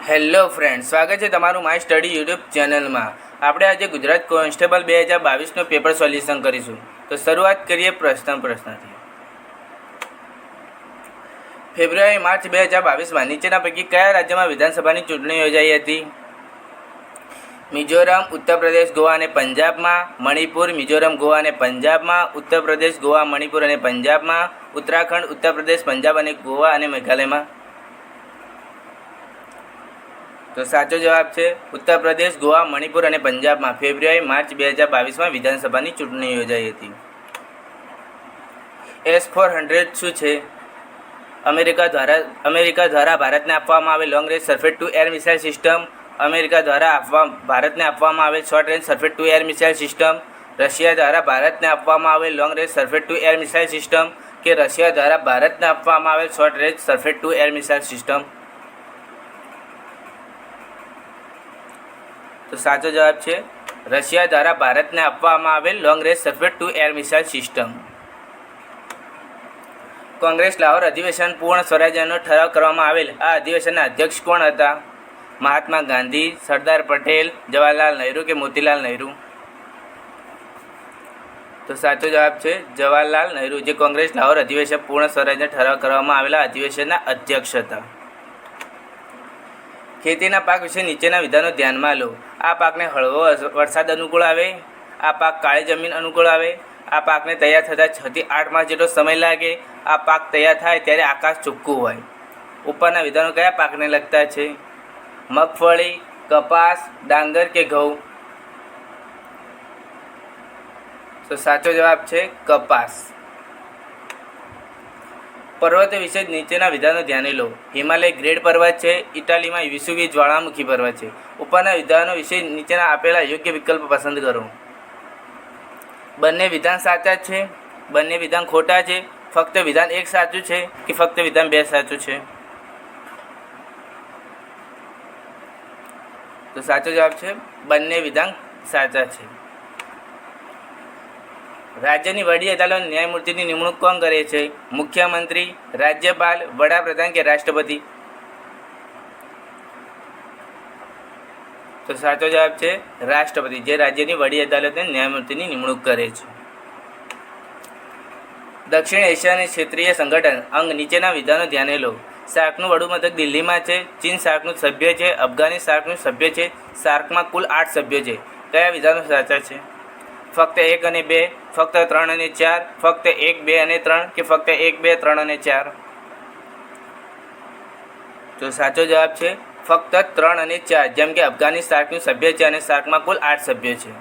Hello friend, સ્વાગત છે તમારું માય સ્ટડી યુટ્યુબ ચેનલમાં. આપણે આજે ગુજરાત કોન્સ્ટેબલ 2022નું પેપર સોલ્યુશન કરીશું. તો શરૂઆત કરીએ પ્રશ્નથી. ફેબ્રુઆરી માર્ચ 2022માં નીચેના પૈકી કયા રાજ્યમાં વિધાનસભાની ચૂંટણી યોજાઈ હતી? મિઝોરમ, ઉત્તર પ્રદેશ, ગોવા અને પંજાબમાં. મણિપુર, મિઝોરમ, ગોવા અને પંજાબમાં. ઉત્તર પ્રદેશ, ગોવા, મણિપુર અને પંજાબમાં. ઉત્તરાખંડ, ઉત્તર પ્રદેશ, પંજાબ અને ગોવા અને મેઘાલયમાં. તો સાચો જવાબ છે ઉત્તર પ્રદેશ, ગોવા, મણિપુર અને પંજાબમાં ફેબ્રુઆરી માર્ચ 2022માં વિધાનસભાની ચૂંટણી યોજાઈ હતી. S-400 શું છે? અમેરિકા દ્વારા ભારતને આપવામાં આવેલ long range surface two air missile system. America દ્વારા ભારતને આપવામાં આવેલ short range surface two air missile system. Russia દ્વારા ભારતને આપવામાં આવેલ long range surface two air missile system. કે રશિયા દ્વારા ભારતને આપવામાં આવેલ short range surface two air missile system. તો સાચો જવાબ છે રશિયા દ્વારા ભારતને આપવામાં આવેલ long range surface two air missile system. Congress Lahore અધિવેશન પૂર્ણ સ્વરાજ્યનો ઠરાવ કરવામાં આવેલ આ અધિવેશનના અધ્યક્ષ કોણ હતા? મહાત્મા ગાંધી, સરદાર પટેલ, જવાહરલાલ નહેરુ કે મોતીલાલ નહેરુ? તો સાચો જવાબ છે જવાહરલાલ નહેરુ, જે કોંગ્રેસ લાહોર અધિવેશન પૂર્ણ સ્વરાજ્યનો ઠરાવ કરવામાં આવેલા અધિવેશનના અધ્યક્ષ હતા. ખેતીના પાક વિશે નીચેના વિધાનો ધ્યાનમાં લો. આ પાકને હળવો વરસાદ અનુકૂળ આવે. આ પાક કાળી જમીન અનુકૂળ આવે. આ પાકને તૈયાર થતાં 6 થી 8 માસ જેટલો સમય લાગે. આ પાક તૈયાર થાય ત્યારે આકાશ ચોખ્ખું હોય. ઉપરના વિધાનો કયા પાકને લગતા છે? મગફળી, કપાસ, ડાંગર કે ઘઉં? તો સાચો જવાબ છે કપાસ. પર્વતો વિશે નીચેના વિધાનો ધ્યાને લો. હિમાલય ગ્રેડ પર્વત છે. ઇટાલીમાં વિસુવી જ્વાળામુખી પર્વત છે. ઉપરના વિધાનો વિશે નીચેના આપેલા યોગ્ય વિકલ્પ પસંદ કરો. બંને વિધાન સાચા છે? બંને વિધાન ખોટા છે? ફક્ત વિધાન 1 સાચું છે કે ફક્ત વિધાન 2 સાચું છે? તો સાચો જવાબ છે બંને વિધાન સાચા છે. રાજ્યની વડી અદાલત ન્યાયમૂર્તિની નિમણૂક કોણ કરે છે? મુખ્યમંત્રી, રાજ્યપાલ, વડાપ્રધાન કે રાષ્ટ્રપતિ? તો સાચો જવાબ છે રાષ્ટ્રપતિ, જે રાજ્યની વડી અદાલતને ન્યાયમૂર્તિની નિમણૂક કરે છે. દક્ષિણ એશિયાની ક્ષેત્રીય સંગઠન અંગ નીચેના વિધાનો ધ્યાને લો. સાર્કનું વડું મથક દિલ્હીમાં છે. ચીન સાર્કનું સભ્ય છે. અફઘાનિસ્તાન સાર્કનું સભ્ય છે. સાર્કમાં કુલ 8 સભ્યો છે. કયા વિધાનો સાચા છે? ફક્ત 1 અને 2, ફક્ત 3 અને 4, ફક્ત 1, 2 અને 3 કે ફક્ત 1, 2, 3 અને 4? તો સાચો જવાબ છે ફક્ત 3 અને 4, જેમ કે અફઘાનિસ્તાન સાર્કનું સભ્ય છે અને સાર્કમાં કુલ 8 સભ્યો છે.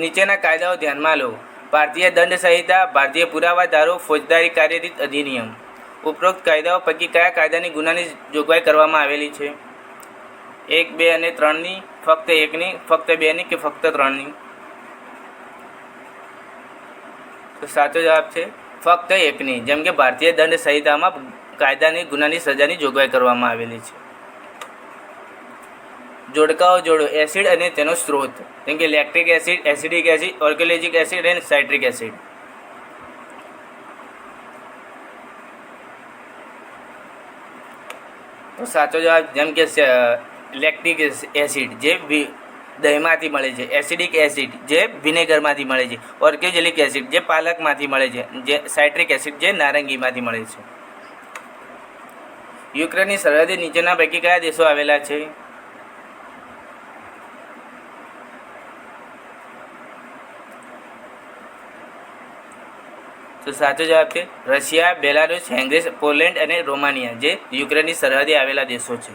નીચેના કાયદાઓ ધ્યાનમાં લો. ભારતીય દંડ સંહિતા, ભારતીય પુરાવા ધારો, ફોજદારી કાર્યરીત અધિનિયમ. ઉપરોક્ત કાયદાઓ પૈકી કયા કાયદાની ગુનાની જોગવાઈ કરવામાં આવેલી છે? 1, 2 અને 3ની, ફક્ત 1ની, ફક્ત 2ની કે ફક્ત 3ની? તો સાચો જવાબ છે ફક્ત 1ની, જેમ કે ભારતીય દંડ સંહિતામાં કાયદાની ગુનાની સજાની જોગવાઈ કરવામાં આવેલી છે. જોડકાઓ જોડો. એસિડ અને તેનો સ્ત્રોત, જેમ કે લેક્ટિક એસિડ, એસિડિક એસિડ, ઓર્ગેનોલિક એસિડ અને સાઇટ્રિક એસિડ. તો સાચો જવાબ જેમ કે લેક્ટિક એસિડ, જે દહીંમાંથી મળે છે. એસિડિક એસિડ, જે વિનેગરમાંથી મળે છે. ઓર્ગેનોલિક એસિડ, જે પાલકમાંથી મળે છે. જે સાઇટ્રિક એસિડ, જે નારંગીમાંથી મળે છે. યુક્રેનની સરહદે નીચેના પૈકી કયા દેશો આવેલા છે? તો સાચો જવાબ છે રશિયા, બેલારુસ, હંગેરી, પોલેન્ડ અને રોમાનિયા, જે યુક્રેનની સરહદે આવેલા દેશો છે.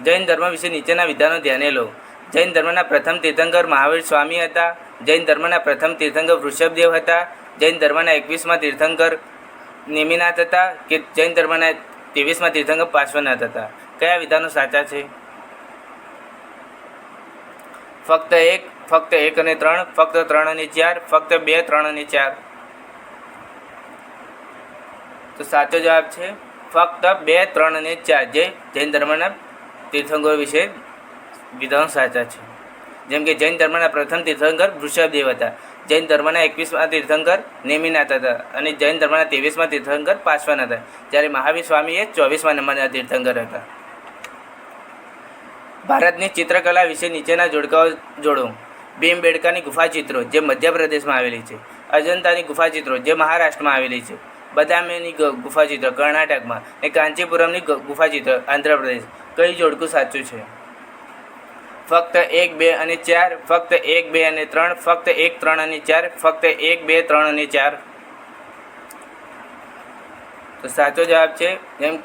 જૈન ધર્મ વિશે નીચેના વિધાનો ધ્યાને લો. જૈન ધર્મના પ્રથમ તીર્થંકર મહાવીર સ્વામી હતા. જૈન ધર્મના પ્રથમ તીર્થંકર વૃષભદેવ હતા. જૈન ધર્મના 21મા તીર્થંકર નેમિનાથ હતા. કે જૈન ધર્મના 23મા તીર્થંકર પાર્શ્વનાથ હતા? કયા વિધાનો સાચા છે? ફક્ત 1, ફક્ત 1 અને 3, ફક્ત 3 અને 4, ફક્ત 2, 3 અને 4? તો સાચો જવાબ છે ફક્ત 2, 3 અને 4, જે જૈન ધર્મના તીર્થંકરો વિશે વિધાનો સાચા છે. જેમ કે જૈન ધર્મના પ્રથમ તીર્થંકર વૃષભદેવ હતા. જૈન ધર્મના 21મા તીર્થંકર નેમિનાથ હતા અને જૈન ધર્મના 23મા તીર્થંકર પાસવાન હતા, જ્યારે મહાવીર સ્વામી એ 24મા નંબરના તીર્થંકર હતા. ભારતની ચિત્રકલા વિશે નીચેના જોડકાઓ જોડો. ભીમબેડકાની ગુફા ચિત્રો જે મધ્યપ્રદેશમાં આવેલી છે, અજંતાની ગુફા ચિત્રો જે મહારાષ્ટ્રમાં આવેલી છે, બદામીની ગુફા ચિત્ર કર્ણાટકમાં અને કાંચીપુરમની ગુફા ચિત્ર આંધ્રપ્રદેશ. કઈ જોડકું સાચું છે? ફક્ત 1, 2 અને 4, ફક્ત 1, 2 અને 3, ફક્ત 1, 3 અને 4, ફક્ત 1, 2, 3 અને 4. તો સાચો જવાબ છે જેમ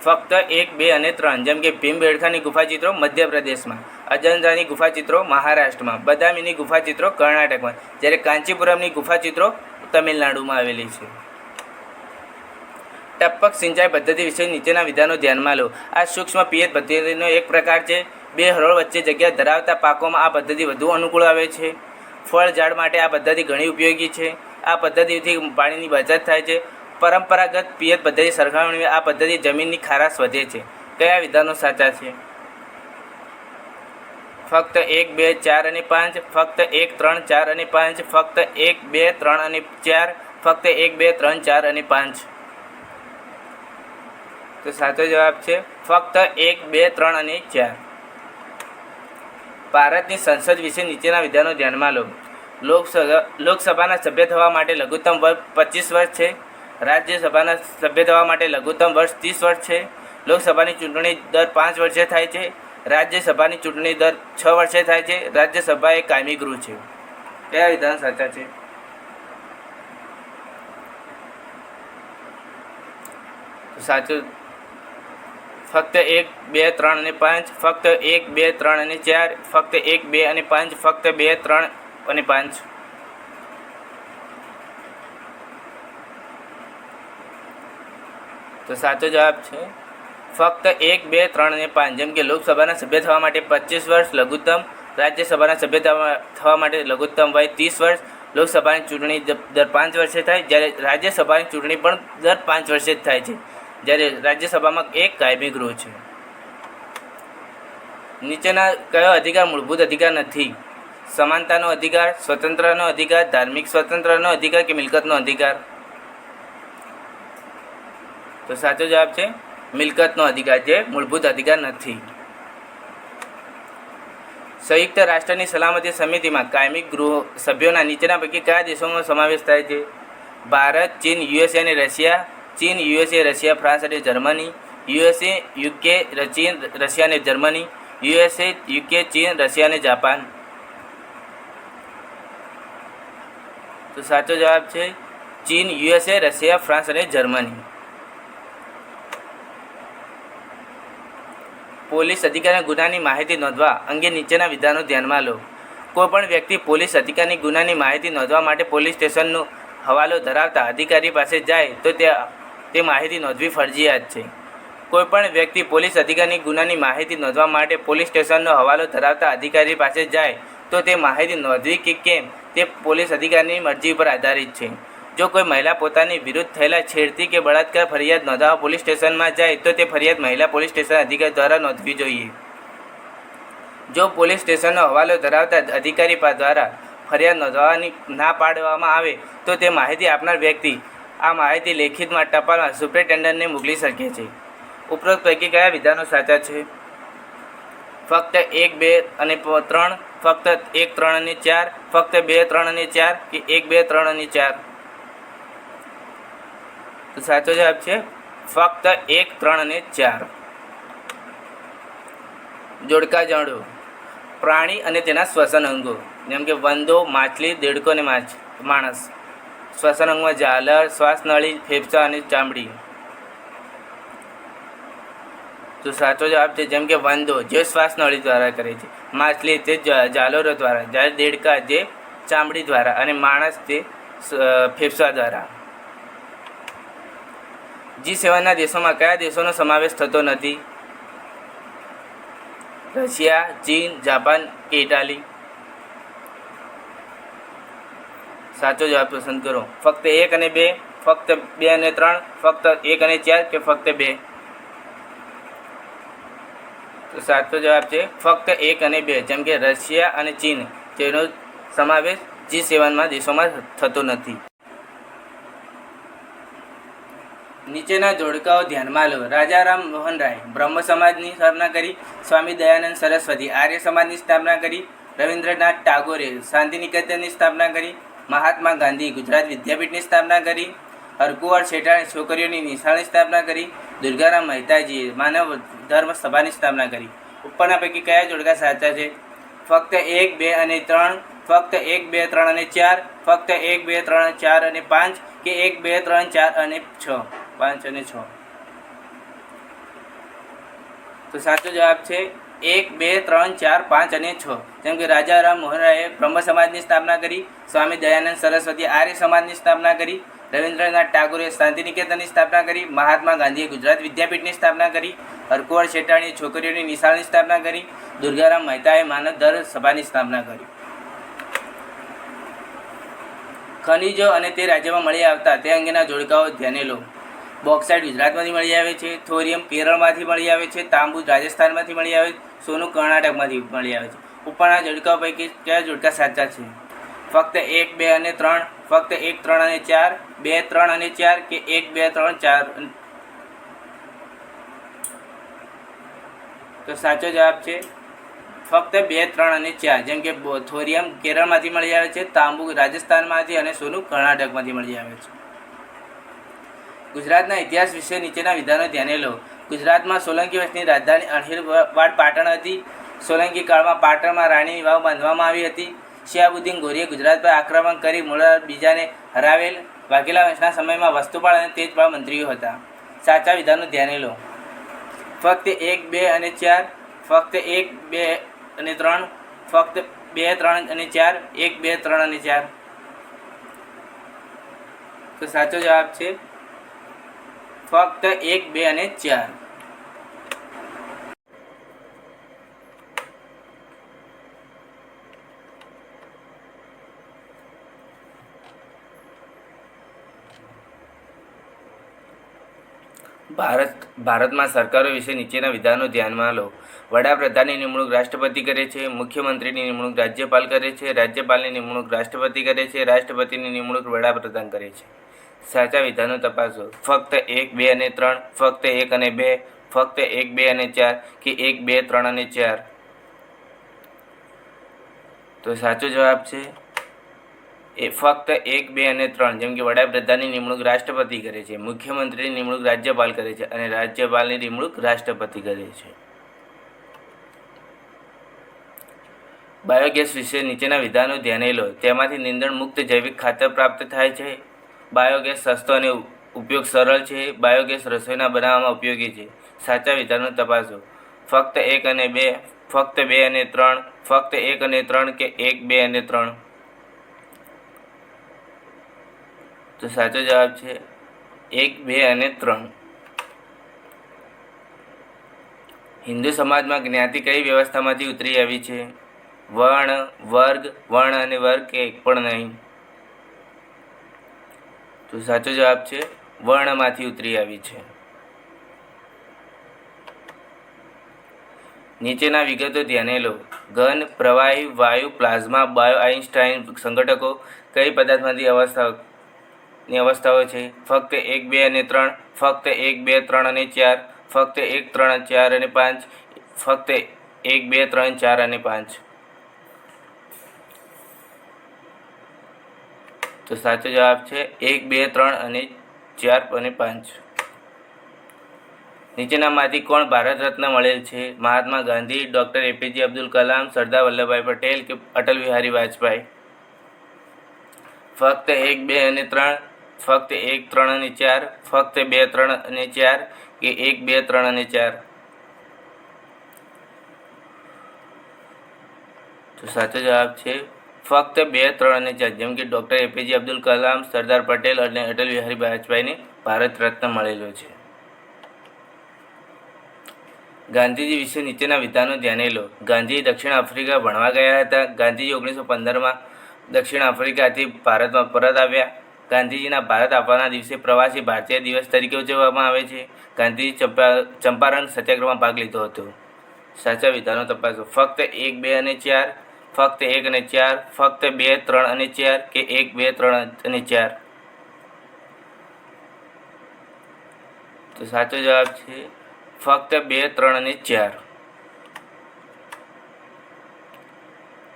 ફક્ત 1, 2 અને 3. જેમ કે ભીમબેડકાની ગુફા ચિત્રો મધ્યપ્રદેશમાં, અજંતાની ગુફા ચિત્રો મહારાષ્ટ્રમાં, બદામીની ગુફા ચિત્રો કર્ણાટકમાં, જ્યારે કાંચીપુરમની ગુફા ચિત્રો તમિલનાડુમાં આવેલી છે. ટપક સિંચાઈ પદ્ધતિ વિશે નીચેના વિધાનો ધ્યાનમાં લો. આ સૂક્ષ્મ પિયત પદ્ધતિનો એક પ્રકાર છે. બે હરોળ વચ્ચે જગ્યા ધરાવતા પાકોમાં આ પદ્ધતિ વધુ અનુકૂળ આવે છે. ફળ ઝાડ માટે આ પદ્ધતિ ઘણી ઉપયોગી છે. આ પદ્ધતિથી પાણીની બચત થાય છે. પરંપરાગત પિયત પદ્ધતિ સરખામણીમાં આ પદ્ધતિ જમીનની ખારાશ વધે છે. કયા વિધાનો સાચા છે? ફક્ત 1, 2, 4 અને 5, ફક્ત 1, 3, 4 અને 5, ફક્ત 1, 2, 3 અને 4, ફક્ત 1, 2, 3, 4 અને 5. તો સાચો જવાબ છે ફક્ત 1, 2, 3 અને 4. ભારતની સંસદ વિશે નીચેના વિધાનો ધ્યાનમાં લો. લોકસભાના સભ્ય થવા માટે લઘુત્તમ વર્ષ 25 વર્ષ છે. રાજ્યસભાના સભ્ય થવા માટે લઘુત્તમ વર્ષ 30 વર્ષ છે. લોકસભાની ચૂંટણી દર 5 વર્ષે થાય છે. રાજ્યસભાની ચૂંટણી દર 6 વર્ષે થાય છે. રાજ્યસભા એ કાયમી ગૃહ છે. કયા વિધાન સાચા છે? સાચું ફક્ત 1, 2, 3 અને 5, ફક્ત 1, 2, 3 અને 4, ફક્ત 1, 2 અને 5, ફક્ત 2, 3 અને 5. તો સાચો જવાબ છે ફક્ત 1, 2, 3 અને 5. જેમ કે લોકસભાના સભ્ય થવા માટે 25 વર્ષ લઘુત્તમ, રાજ્યસભાના સભ્ય થવા માટે લઘુત્તમ વય 30 વર્ષ, લોકસભાની ચૂંટણી દર 5 વર્ષે થાય, જ્યારે રાજ્યસભાની ચૂંટણી પણ દર 5 વર્ષે જ થાય છે, જ્યારે રાજ્યસભામાં એક કાયમી ગૃહ છે. નીચેના કયો અધિકાર મૂળભૂત અધિકાર નથી? સમાનતાનો અધિકાર, સ્વતંત્રનો અધિકાર, ધાર્મિક સ્વતંત્રનો અધિકાર કે મિલકતનો અધિકાર? તો સાચો જવાબ છે મિલકતનો અધિકાર, જે મૂળભૂત અધિકાર નથી. સંયુક્ત રાષ્ટ્રની સલામતી સમિતિમાં કાયમી ગૃહ સભ્યોના નીચેના પૈકી કયા દેશોનો સમાવેશ થાય છે? ભારત, ચીન, યુએસએ અને રશિયા. ચીન, યુએસએ, રશિયા, ફ્રાન્સ અને જર્મની. યુએસએ, યુકે, ચીન, રશિયા અને જર્મની. યુએસએ, યુકે, ચીન, રશિયા અને જાપાન. તો સાચો જવાબ છે ચીન, યુએસએ, રશિયા, ફ્રાન્સ અને જર્મની. પોલીસ અધિકારીના ગુનાની માહિતી નોંધવા અંગે નીચેના વિધાનો ધ્યાનમાં લો. કોઈપણ વ્યક્તિ પોલીસ અધિકારીની ગુનાની માહિતી નોંધવા માટે પોલીસ સ્ટેશનનો હવાલો ધરાવતા અધિકારી પાસે જાય તો તે માહિતી નોંધવી ફરજિયાત છે. કોઈપણ વ્યક્તિ પોલીસ અધિકારીની ગુનાની માહિતી નોંધવા માટે પોલીસ સ્ટેશનનો હવાલો ધરાવતા અધિકારી પાસે જાય તો તે માહિતી નોંધવી કે કેમ તે પોલીસ અધિકારીની મરજી પર આધારિત છે. જો કોઈ મહિલા પોતાની વિરુદ્ધ થયેલા છેડતી કે બળાત્કાર ફરિયાદ નોંધાવવા પોલીસ સ્ટેશનમાં જાય તો તે ફરિયાદ મહિલા પોલીસ સ્ટેશન અધિકારી દ્વારા નોંધવી જોઈએ. જો પોલીસ સ્ટેશનનો હવાલો ધરાવતા અધિકારી દ્વારા ફરિયાદ નોંધવાની ના પાડવામાં આવે તો તે માહિતી આપનાર વ્યક્તિ આ માહિતી લેખિતમાં ટપાલમાં સુપ્રિન્ટેન્ડન્ટને મોકલી શકે છે. ઉપરોક્ત પૈકી કયા વિધાનો સાચા છે? ફક્ત 1, 2 અને 3, ફક્ત 1, 3 અને 4, ફક્ત 2, 3 અને 4 કે 1, 2, 3 અને 4? તો સાચો જવાબ છે ફક્ત 1, 3 અને 4. જોડકા જાણો. પ્રાણી અને તેના શ્વસન અંગો. જેમ કે વંદો, માછલી, દેડકો અને માણસ. શ્વસન અંગમાં ઝાલર, શ્વાસનળી, ફેફસા અને ચામડી. તો સાચો જવાબ છે જેમ કે વંદો જે શ્વાસનળી દ્વારા કરે છે, માછલી તે ઝાલરો દ્વારા, જ્યારે દેડકા જે ચામડી દ્વારા અને માણસ તે ફેફસા દ્વારા. G7ના દેશોમાં કયા દેશોનો સમાવેશ થતો નથી? રશિયા, ચીન, જાપાન કે ઇટાલી? સાચો જવાબ પસંદ કરો. ફક્ત 1 અને 2, ફક્ત 2 અને 3, ફક્ત 1 અને 4 કે ફક્ત 2? તો સાચો જવાબ છે ફક્ત 1 અને 2. જેમ કે રશિયા અને ચીન તેનો સમાવેશ G7 દેશોમાં થતો નથી. નીચેના જોડકાઓ ધ્યાનમાં લો. રાજા રામ મોહન રાય બ્રહ્મ સમાજની સ્થાપના કરી. સ્વામી દયાનંદ સરસ્વતી આર્ય સમાજની સ્થાપના કરી. રવિન્દ્રનાથ ટાગોરે શાંતિ નિકેતનની સ્થાપના કરી. મહાત્મા ગાંધી ગુજરાત વિદ્યાપીઠની સ્થાપના કરી. હરકુંવર શેઠાણે છોકરીઓની નિશાળની સ્થાપના કરી. દુર્ગારામ મહેતાજીએ માનવ ધર્મ સભાની સ્થાપના કરી. ઉપરના પૈકી કયા જોડકા સાચા છે? ફક્ત 1, 2 અને 3, ફક્ત 1, 2, 3 અને 4, ફક્ત 1, 2, 3, 4 અને 5 કે 1, 2, 3, 4 અને 6, 5 અને 6? તો સાચો જવાબ છે 1, 2, 3, 4, 5 અને 6. જેમ કે રાજા રામ મોહન રાયે બ્રહ્મ સમાજની સ્થાપના કરી. સ્વામી દયાનંદ સરસ્વતી આર્ય સમાજની સ્થાપના કરી. રવિન્દ્રનાથ ટાગોરે શાંતિ નિકેતનની સ્થાપના કરી. મહાત્મા ગાંધીએ ગુજરાત વિદ્યાપીઠની સ્થાપના કરી. હરકુંવર શેઠાણીએ છોકરીઓની નિશાળની સ્થાપના કરી. દુર્ગારામ મહેતાએ માનવ ધર્મ સભાની સ્થાપના કરી. ખનિજો અને તે રાજ્યમાં મળી આવતા તે અંગેના જોડકાઓ ધ્યાને લો. બોક્સાઇટ ગુજરાતમાંથી મળી આવે છે. થોરિયમ કેરળમાંથી મળી આવે છે. તાંબુ રાજસ્થાનમાંથી મળી આવે છે. સોનું કર્ણાટકમાંથી મળી આવે છે. ઉપરના જોડકાઓ પૈકી કયા જોડકા સાચા છે? ફક્ત 1, 2 અને 3, ફક્ત 1, 3 અને 4, 2, 3 અને 4 કે 1, 2, 3, 4? તો સાચો જવાબ છે ફક્ત 2, 3 અને 4. જેમ કે થોરિયમ કેરળમાંથી મળી આવે છે. તાંબુ રાજસ્થાનમાંથી અને સોનું કર્ણાટકમાંથી મળી આવે છે. ગુજરાતના ઇતિહાસ વિશે નીચેના વિધાનો ધ્યાને લો. ગુજરાતમાં સોલંકી વંશની રાજધાની અણહિલવાડ પાટણ હતી. સોલંકી કાળમાં પાટણમાં રાણીની વાવ બાંધવામાં આવી હતી. શિહાબુદ્દીન ગોરીએ ગુજરાત પર આક્રમણ કરી મુરાદ બીજાને હરાવેલ. વાઘેલા વંશના સમયમાં વસ્તુપાળ અને તેજપાળ મંત્રીઓ હતા. સાચા વિધાનો ધ્યાને લો. ફક્ત 1, 2 અને 4, ફક્ત 1, 2 અને 3, ફક્ત 2, 3 અને 4, 1, 2, 3 અને 4? તો સાચો જવાબ છે ફક્ત 1, 2 અને 4. ભારતમાં સરકારો વિશે નીચેના વિધાનો ધ્યાનમાં લો. વડાપ્રધાનની નિમણૂક રાષ્ટ્રપતિ કરે છે. મુખ્યમંત્રીની નિમણૂક રાજ્યપાલ કરે છે. રાજ્યપાલની નિમણૂક રાષ્ટ્રપતિ કરે છે. રાષ્ટ્રપતિની નિમણૂક વડાપ્રધાન કરે છે. સાચા વિધાનો તપાસો. ફક્ત 1, 2 અને 3, ફક્ત 1 અને 2, ફક્ત 1, 2 અને 4 કે 1, 2, 3 અને 4? તો સાચો જવાબ છે ફક્ત 1, 2 અને 3. જેમ કે વડાપ્રધાનની નિમણૂક રાષ્ટ્રપતિ કરે છે. મુખ્યમંત્રીની નિમણૂક રાજ્યપાલ કરે છે અને રાજ્યપાલની નિમણૂક રાષ્ટ્રપતિ કરે છે. બાયોગેસ વિશે નીચેના વિધાનો ધ્યાને લો. તેમાંથી નીંદણ મુક્ત જૈવિક ખાતર પ્રાપ્ત થાય છે. બાયોગેસ સસ્તો અને ઉપયોગ સરળ છે. બાયોગેસ રસોઈના બનાવવામાં ઉપયોગી છે. સાચા વિધાનો તપાસો. ફક્ત 1 અને 2, ફક્ત 2 અને 3, ફક્ત 1 અને 3 કે 1, 2 અને 3? તો સાચો જવાબ છે 1, 2 અને 3. હિન્દુ સમાજમાં જ્ઞાતિ કઈ વ્યવસ્થામાંથી ઉતરી આવી છે? વર્ણ, વર્ગ, વર્ણ અને વર્ગ કે એક પણ નહીં? તો સાચો જવાબ છે વર્ણમાંથી ઉતરી આવી છે. નીચેના વિગતો ધ્યાને લો. ઘન, પ્રવાહી, વાયુ, પ્લાઝમા, બાયો આઇન્સ્ટાઇન સંઘટકો કઈ પદાર્થમાંથી અવસ્થાઓ છે? ફક્ત 1, 2 અને 3, ફક્ત 1, 2, 3 અને 4, ફક્ત 1, 3, 4 અને 5, ફક્ત 1, 2, 3, 4 અને 5? તો સાચો જવાબ છે 1, 2, 3 અને 4 અને 5. નીચેનામાંથી કોણ ભારત રત્ન મળેલ છે? મહાત્મા ગાંધી, ડૉક્ટર APJ અબ્દુલ કલામ, સરદાર વલ્લભભાઈ પટેલ કે અટલ બિહારી વાજપેયી? ફક્ત 1, 2 અને 3, ફક્ત 1, 3 અને 4, ફક્ત 2, 3 અને 4 કે 1, 2, 3 અને 4? તો સાચો જવાબ છે ફક્ત 2, 3 અને 4. જેમ કે ડૉક્ટર APJ અબ્દુલ કલામ, સરદાર પટેલ અને અટલ બિહારી વાજપેયીને ભારત રત્ન મળેલો છે. ગાંધીજી વિશે નીચેના વિધાનો ધ્યાને લો. ગાંધીજી દક્ષિણ આફ્રિકા ભણવા ગયા હતા. ગાંધીજી 1915માં દક્ષિણ આફ્રિકાથી ભારતમાં પરત આવ્યા. ગાંધીજીના ભારત આવવાના દિવસે પ્રવાસી ભારતીય દિવસ તરીકે ઉજવવામાં આવે છે. ગાંધીજી ચંપારણ સત્યાગ્રહમાં ભાગ લીધો હતો. સાચા વિધાનો તપાસો. ફક્ત 1, 2 અને 4, ફક્ત 1 અને 4, ફક્ત 2, 3 અને 4 કે 1, 2, 3 અને 4? તો સાચો જવાબ છે ફક્ત 2, 3 અને 4.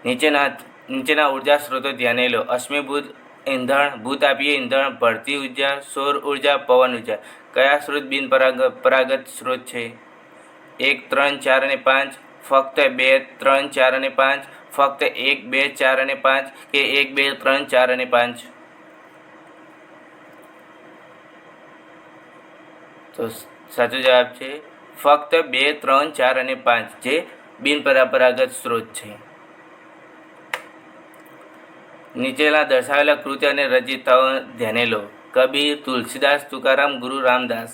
નીચેના ઉર્જા સ્ત્રોતો ધ્યાને લો. અશ્મિભૂત ઈંધણ, ભૂતાપીય ઈંધણ, ભરતી ઉર્જા, સૌર ઉર્જા, પવન ઉર્જા. કયા સ્ત્રોત બિનપરાગત સ્ત્રોત છે? 1, 3, 4 અને 5, ફક્ત 2, 3, 4 અને 5, ફક્ત 1, 2, 4 અને 5 કે 1, 2, 3, 4 અને 5? તો સાચો જવાબ છે ફક્ત 2, 3, 4 અને 5 જે બિનપરંપરાગત સ્ત્રોત છે. નીચેના દર્શાવેલા કૃતિ અને રચયિતાઓ ધ્યાને લો. કબીર, તુલસીદાસ, તુકારામ, ગુરુ રામદાસ.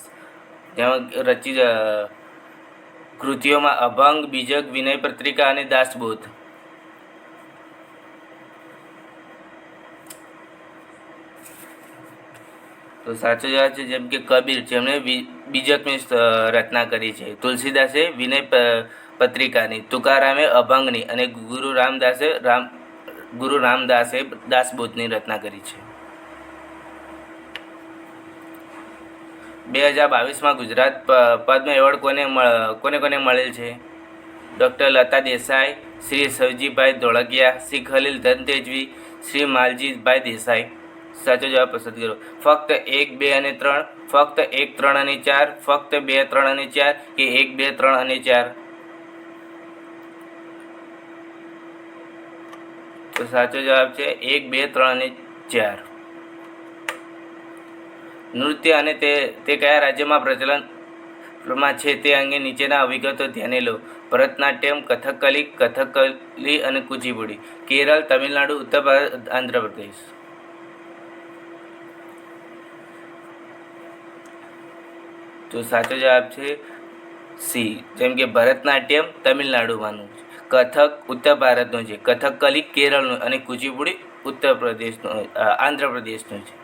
જેમાં રચિત કૃતિઓમાં અભંગ, બીજક, વિનય પત્રિકા અને દાસબોધ. તો સાચો જવાબ છે જેમ કે કબીર, જેમણે બીજકની રચના કરી છે. તુલસીદાસે વિનય પત્રિકાની, તુકારામે અભંગની અને ગુરુ રામદાસે દાસબોધની રચના કરી છે. 2022માં ગુજરાત પદ્મ એવોર્ડ કોને મળેલ છે? ડૉક્ટર લતા દેસાઈ, શ્રી સવજીભાઈ ધોળકિયા, શ્રી ખલીલ ધનતેજવી, શ્રી માલજીભાઈ દેસાઈ. સાચો જવાબ પસંદ કરો. ફક્ત 1, 2 અને 3, ફક્ત 1, 3 અને 4, ફક્ત 2, 3 અને 4 કે 1, 2, 3 અને 4? તો સાચો જવાબ છે 1, 2, 3 અને 4. નૃત્ય અને તે કયા રાજ્યમાં પ્રચલનમાં છે તે અંગે નીચેના વિગતો ધ્યાને લો. ભરતનાટ્યમ, કથકલી અને કુચીપુડી. કેરળ, તમિલનાડુ, ઉત્તર ભારત, આંધ્રપ્રદેશ. તો સાચો જવાબ છે સી, જેમ કે ભરતનાટ્યમ તમિલનાડુમાંનું છે, કથક ઉત્તર ભારતનું છે, કથકલી કેરળનું અને કુચીપુડી આંધ્રપ્રદેશનું છે.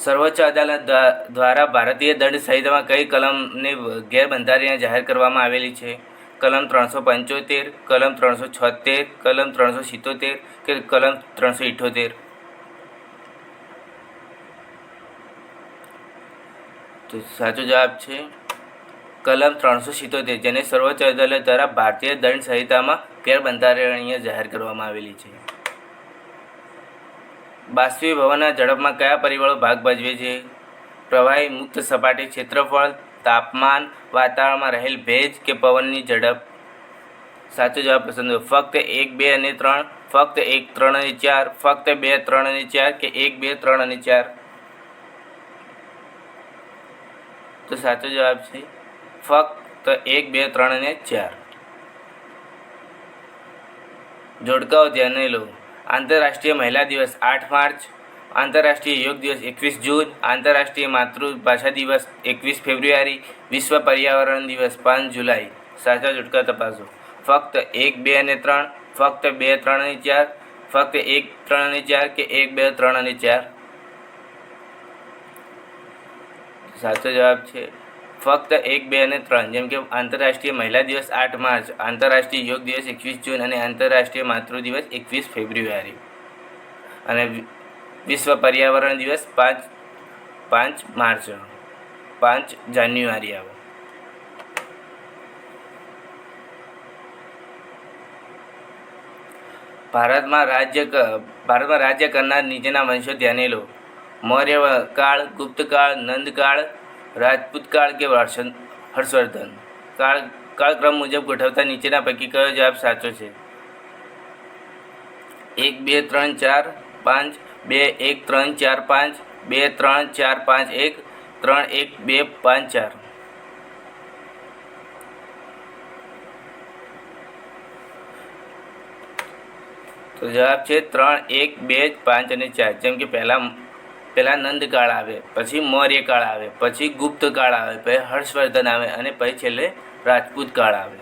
સર્વોચ્ચ અદાલત દ્વારા ભારતીય દંડ સંહિતામાં કઈ કલમને ગેરબંધારણીય જાહેર કરવામાં આવેલી છે? કલમ 375, કલમ 376, કલમ 377 કે કલમ 378? તો સાચો જવાબ છે કલમ 377, જેને સર્વોચ્ચ અદાલત દ્વારા ભારતીય દંડ સંહિતામાં ગેરબંધારણીય જાહેર કરવામાં આવેલી છે. બાષ્પીભવનના ઝડપમાં કયા પરિબળો ભાગ ભજવે છે? પ્રવાહી, મુક્ત સપાટી, ક્ષેત્રફળ, તાપમાન, વાતાવરણમાં રહેલ ભેજ કે પવનની ઝડપ? સાચો જવાબ પસંદ કરો. ફક્ત 1, 2 અને 3, ફક્ત 1, 3 અને 4, ફક્ત 2, 3 અને 4 કે 1, 2, 3 અને 4? તો સાચો જવાબ છે ફક્ત 1, 2, 3 અને 4. જોડકાઓ ધ્યાને લો. આંતરરાષ્ટ્રીય મહિલા દિવસ 8 માર્ચ, આંતરરાષ્ટ્રીય યોગ દિવસ 21 જૂન, આંતરરાષ્ટ્રીય માતૃભાષા દિવસ 21 ફેબ્રુઆરી, વિશ્વ પર્યાવરણ દિવસ 5 જુલાઈ. સાચા જોડકા તપાસો. ફક્ત 1, 2 અને 3, ફક્ત 2, 3 અને 4, ફક્ત 1, 3 અને 4 કે 1, 2, 3 અને 4? સાચો જવાબ છે ફક્ત 1, 2 અને 3, જેમ કે આંતરરાષ્ટ્રીય મહિલા દિવસ 8 માર્ચ, આંતરરાષ્ટ્રીય યોગ દિવસ 21 જૂન અને આંતરરાષ્ટ્રીય માતૃ દિવસ 21 ફેબ્રુઆરી અને વિશ્વ પર્યાવરણ દિવસ 5 માર્ચ, 5 જાન્યુઆરી આવે. ભારતમાં રાજ્ય કરનાર નીચેના વંશો ધ્યાને લો. મૌર્ય કાળ, ગુપ્ત કાળ, નંદ કાળ, રાજપૂત કાળ કે હર્ષવર્ધન કાળક્રમ મુજબ ગોઠવતા નીચેના પૈકી કયો જવાબ સાચો છે? 1, 2, 3, 4, 5, 2, 1, 3, 4, 5, 2, 3, 4, 5, 1, 3, 1, 2, 5, 4? તો જવાબ છે 3, 1, 2, 5 અને 4. જેમ કે પહેલા નંદકાળ આવે, પછી મૌર્ય કાળ આવે, પછી ગુપ્ત કાળ આવે, પછી હર્ષવર્ધન આવે અને પછી છેલ્લે રાજપૂત કાળ આવે.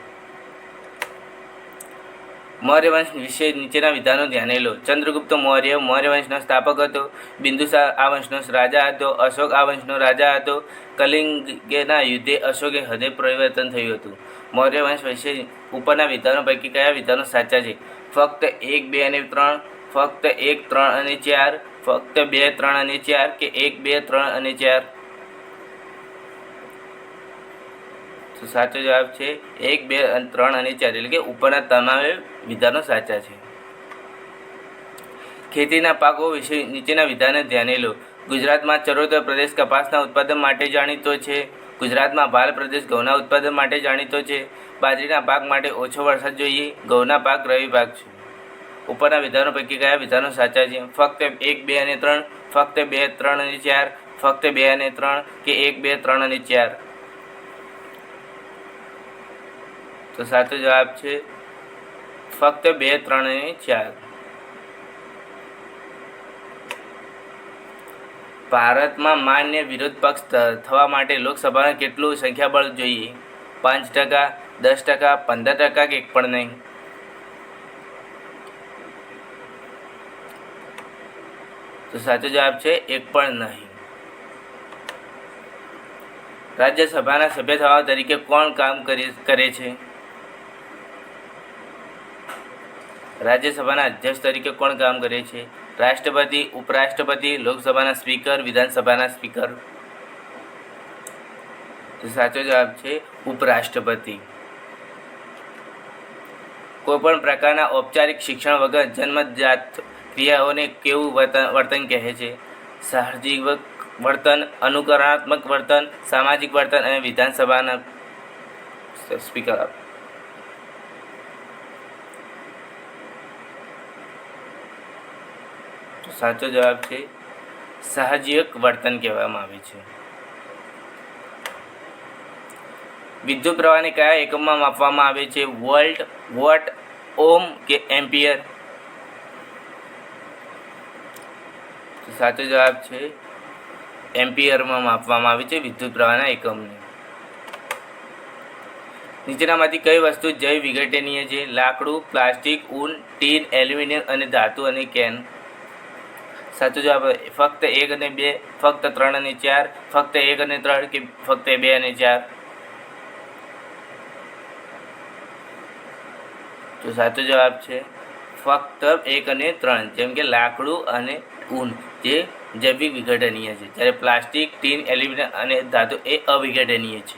મૌર્ય વંશ વિશે નીચેના વિધાનો ધ્યાને લો. ચંદ્રગુપ્ત મૌર્ય મૌર્ય વંશનો સ્થાપક હતો. બિંદુસાર આ વંશનો રાજા હતો. અશોક આ વંશનો રાજા હતો. કલિંગના યુદ્ધે અશોકે હૃદય પરિવર્તન થયું હતું. મૌર્ય વંશ વિશે ઉપરના વિધાનો પૈકી કયા વિધાનો સાચા છે? ફક્ત 1, 2 અને 3, ફક્ત 1, 3 અને 4, ફક્ત 2, 3 અને 4 કે 1, 2, 3 અને 4? તો સાચો જવાબ છે 1, 2, 3 અને 4, એટલે કે ઉપરના તમામે વિધાનો સાચા છે. ખેતીના પાકો વિશે નીચેના વિધાને ધ્યાને લો. ગુજરાતમાં ચરોતર પ્રદેશ કપાસના ઉત્પાદન માટે જાણીતો છે. ગુજરાતમાં ભાલ પ્રદેશ ઘઉંના ઉત્પાદન માટે જાણીતો છે. બાજરીના પાક માટે ઓછો વરસાદ જોઈએ. ઘઉંના પાક રવિ પાક છે. ઉપરના વિધાનો પૈકી કયા વિધાનો સાચા છે? ફક્ત 1, 2 અને 3, ફક્ત 2, 3 અને 4, ફક્ત 2 અને 3 કે 1, 2, 3 અને 4? તો સાચો જવાબ છે ફક્ત 2, 3 અને 4. ભારતમાં માન્ય વિરોધ પક્ષ થવા માટે લોકસભામાં કેટલું સંખ્યાબળ જોઈએ? 5%, 10%, 15% કે 1 પણ નહીં? તો સાચો જવાબ છે 1 પણ નહીં. રાજ્યસભાના સભ્ય થવા તરીકે કોણ કામ કરે છે? રાજ્યસભાના અધ્યક્ષ તરીકે કોણ કામ કરે છે? રાષ્ટ્રપતિ, ઉપરાષ્ટ્રપતિ, લોકસભાના સ્પીકર, વિધાનસભાના સ્પીકર? તો સાચો જવાબ છે ઉપરાષ્ટ્રપતિ. કોઈપણ પ્રકારના ઔપચારિક શિક્ષણ વગર જન્મજાત ક્રિયાઓને કેવું વર્તન કહે છે? સાહજિક વર્તન, અનુકરણાત્મક વર્તન, સામાજિક વર્તન અને વિધાનસભાના સ્પીકર. સાચો જવાબ છે સાહજિક વર્તન કહેવામાં આવે છે. વિદ્યુત પ્રવાહને કયા એકમમાં માપવામાં આવે છે? વોલ્ટ, વોટ, ઓમ કે એમ્પિયર? સાચો જવાબ છે એમ્પિયરમાં માપવામાં આવે છે વિદ્યુત પ્રવાહના એકમને. નીચેનામાંથી કઈ વસ્તુ જૈવ વિઘટનીય છે? લાકડું, પ્લાસ્ટિક, ઊન, ટીન, એલ્યુમિનિયમ અને ધાતુ અને કેન? સાચો જવાબ ફક્ત 1 અને 2, ફક્ત 3 અને 4, ફક્ત 1 અને 3 કે ફક્ત 2 અને 4? તો સાચો જવાબ છે ફક્ત 1 અને 3, જેમ કે લાકડું અને ઊન જે જૈવિક વિઘટનીય છે, જ્યારે પ્લાસ્ટિક, ટીન, એલ્યુમિનિયમ અને ધાતુ એ અવિઘટનીય છે.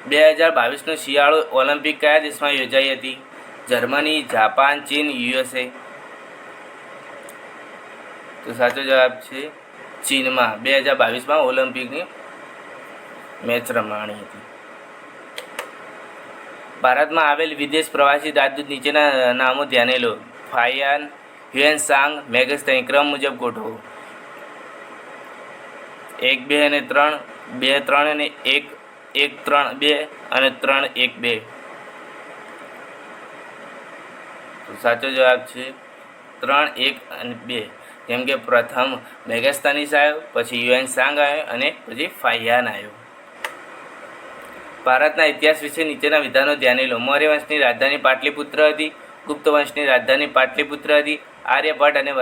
બે 2022નો શિયાળુ ઓલિમ્પિક કયા દેશમાં યોજાઈ હતી? જર્મની, જાપાન, ચીન, USA? તો સાચો જવાબ છે ચીનમાં 2022માં ઓલિમ્પિકની મેચ રમાણી હતી. ભારતમાં આવેલ વિદેશ પ્રવાસી રાજદૂત નીચેના નામો ધ્યાને લો. ફાયાન, હ્યુએન સાંગ, મેગસ્તઈ. ક્રમ મુજબ ગોઠવો. 1, 2 અને 3, 2, 3 અને 1, 1, 3, 2 અને 3, 1, 2? તો સાચો જવાબ છે 3, 1 અને 2. જેમ કે પ્રથમ મેગસ્તનીસ આવ્યો, પછી હ્યુએન સાંગ આવ્યો અને પછી ફાહિયાન આવ્યો. ભારતના ઇતિહાસ વિશે નીચેના વિધાનો ધ્યાને લો. મૌર્ય વંશની રાજધાની પાટલીપુત્ર હતી. ગુપ્ત વંશની રાજધાની પાટલીપુત્ર હતી. આર્યભટ્ટ અને